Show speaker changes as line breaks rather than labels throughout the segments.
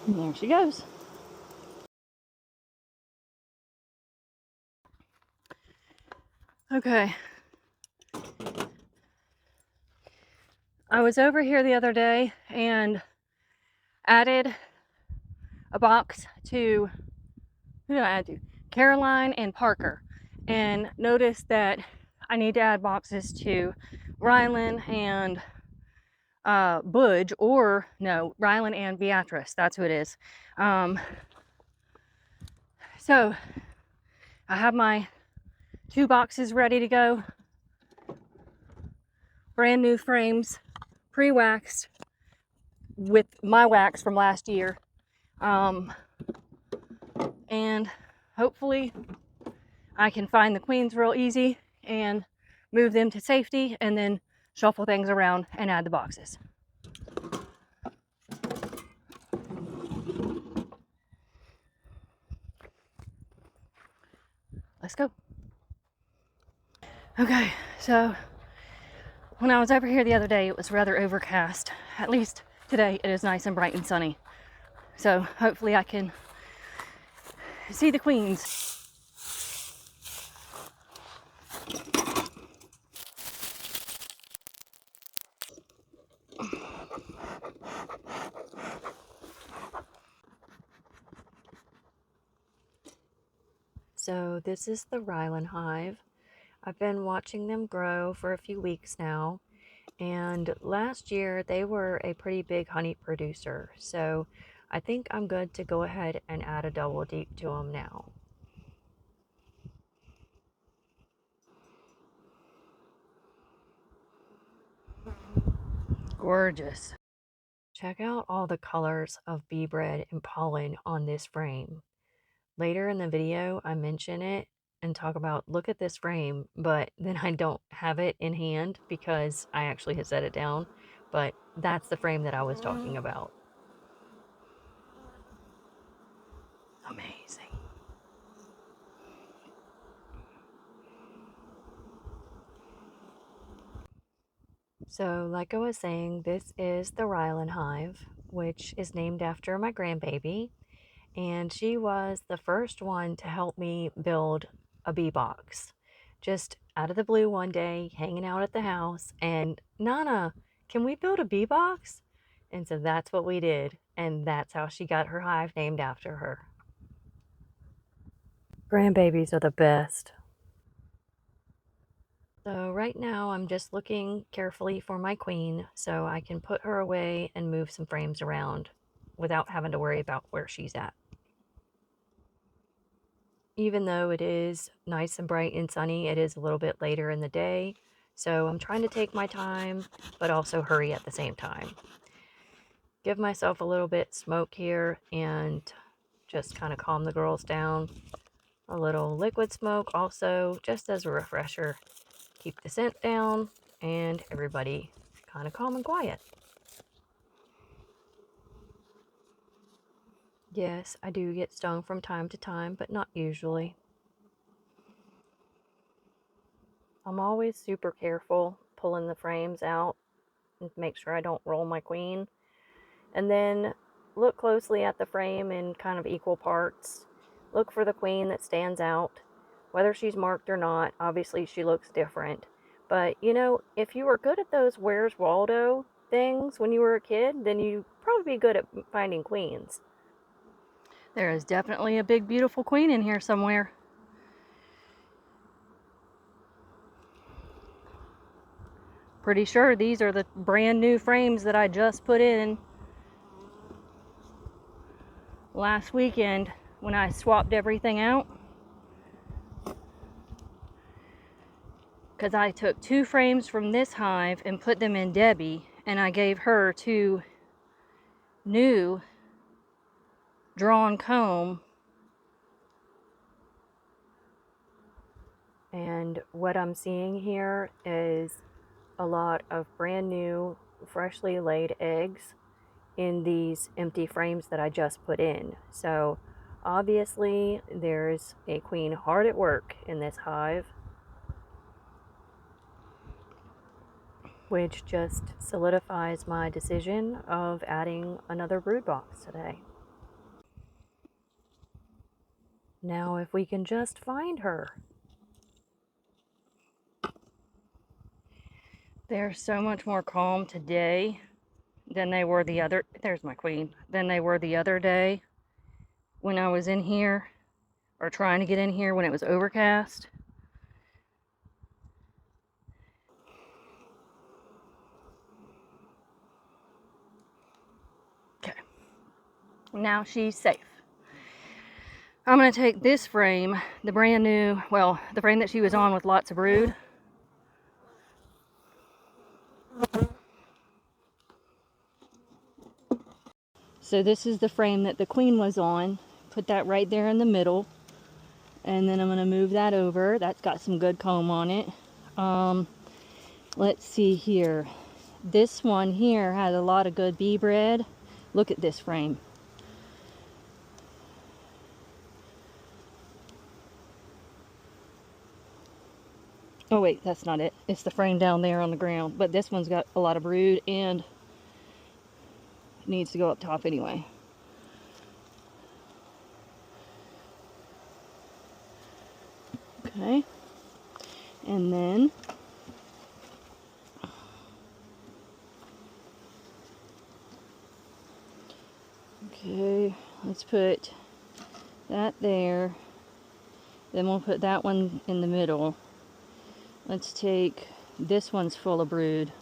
And there she goes. Okay. I was over here the other day and added a box to, who did I add to? Caroline and Parker. And noticed that I need to add boxes to Rylan and Budge, or no, Rylan and Beatrice. That's who it is. So I have my 2 boxes ready to go. Brand new frames, pre-waxed with my wax from last year. And hopefully I can find the queens real easy and move them to safety, and then shuffle things around and add the boxes. Let's go. Okay, so when I was over here the other day, it was rather overcast. At least today it is nice and bright and sunny. So hopefully I can see the queens. So this is the Rylan Hive. I've been watching them grow for a few weeks now, and last year they were a pretty big honey producer, so I think I'm good to go ahead and add a double deep to them now. Gorgeous. Check out all the colors of bee bread and pollen on this frame. Later in the video, I mention it and talk about, look at this frame, but then I don't have it in hand because I actually had set it down. But that's the frame that I was talking about. Amazing. So, like I was saying, this is the Rylan Hive, which is named after my grandbaby. And she was the first one to help me build a bee box. Just out of the blue one day, hanging out at the house, and Nana, can we build a bee box? And so that's what we did, and that's how she got her hive named after her. Grandbabies are the best. So right now I'm just looking carefully for my queen so I can put her away and move some frames around without having to worry about where she's at. Even though it is nice and bright and sunny, it is a little bit later in the day. So I'm trying to take my time, but also hurry at the same time. Give myself a little bit smoke here and just kind of calm the girls down. A little liquid smoke also, just as a refresher. Keep the scent down and everybody kind of calm and quiet. Yes, I do get stung from time to time, but not usually. I'm always super careful pulling the frames out and make sure I don't roll my queen. And then look closely at the frame in kind of equal parts. Look for the queen that stands out. Whether she's marked or not, obviously she looks different. But, you know, if you were good at those Where's Waldo things when you were a kid, then you'd probably be good at finding queens. There is definitely a big, beautiful queen in here somewhere. Pretty sure these are the brand new frames that I just put in last weekend when I swapped everything out. Because I took 2 frames from this hive and put them in Debbie, and I gave her 2 new drawn comb. And what I'm seeing here is a lot of brand new, freshly laid eggs in these empty frames that I just put in. So obviously there's a queen hard at work in this hive, which just solidifies my decision of adding another brood box today. Now if we can just find her. They're so much more calm today than they were the other, there's my queen, than they were the other day when I was in here, or trying to get in here when it was overcast. Okay, now she's safe. I'm going to take this frame, the brand new, well, the frame that she was on with lots of brood. So this is the frame that the queen was on. Put that right there in the middle. And then I'm going to move that over. That's got some good comb on it. Let's see here. This one here has a lot of good bee bread. Look at this frame. Oh wait, that's not it. It's the frame down there on the ground. But this one's got a lot of brood and needs to go up top anyway. Okay. And then okay, let's put that there. Then we'll put that one in the middle. Let's take, this one's full of brood.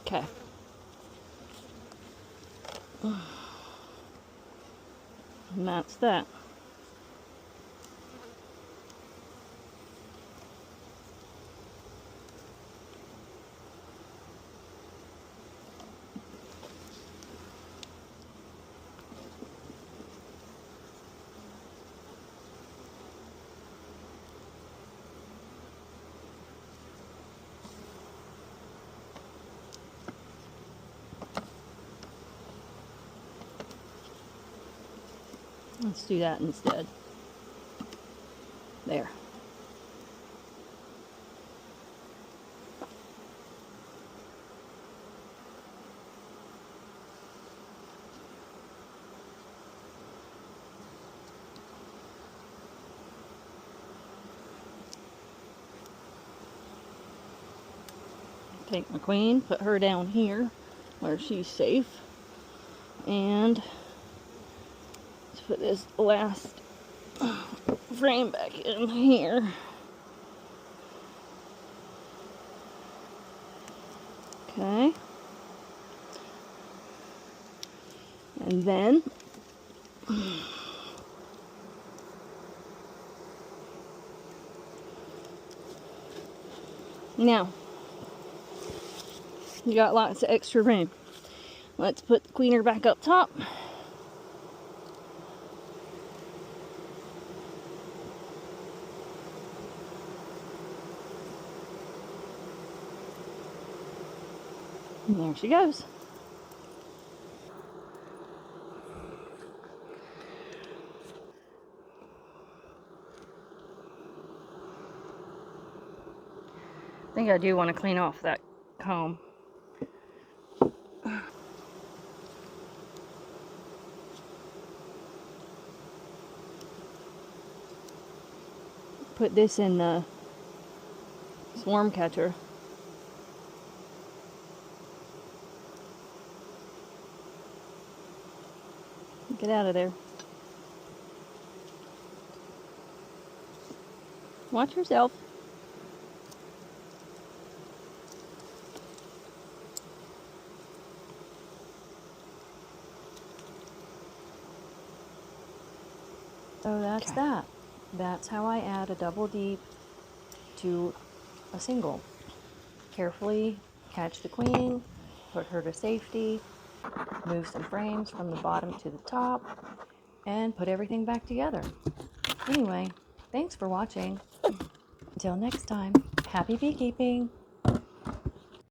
Okay. And that's that. Let's do that instead. There. Take my queen, put her down here where she's safe, and let's put this last frame back in here. Okay. And then now you got lots of extra room. Let's put the queener back up top. And there she goes. I think I do want to clean off that comb. Put this in the swarm catcher. Get out of there. Watch yourself. So that's that. That's how I add a double deep to a single. Carefully catch the queen, put her to safety, move some frames from the bottom to the top, and put everything back together. Anyway, thanks for watching. Until next time, happy beekeeping!